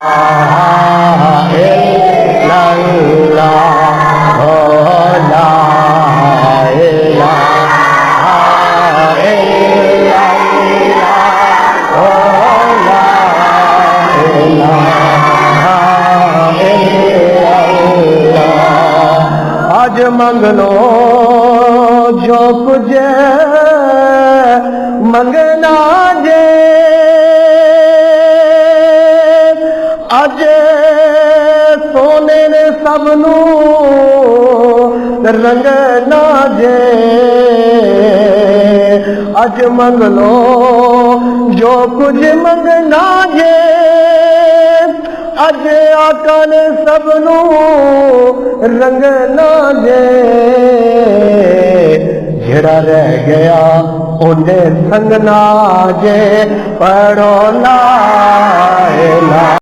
आज मंग लो जो कुछ मंगना जे, अज सोने ने सबनू रंगना जे। अज मंग लो जो कुछ मंगना जे, अज आका ने सबनू रंगना जे। जेड़ा रह गया उन्हें संगना जे, पढ़ो ला इलाहा।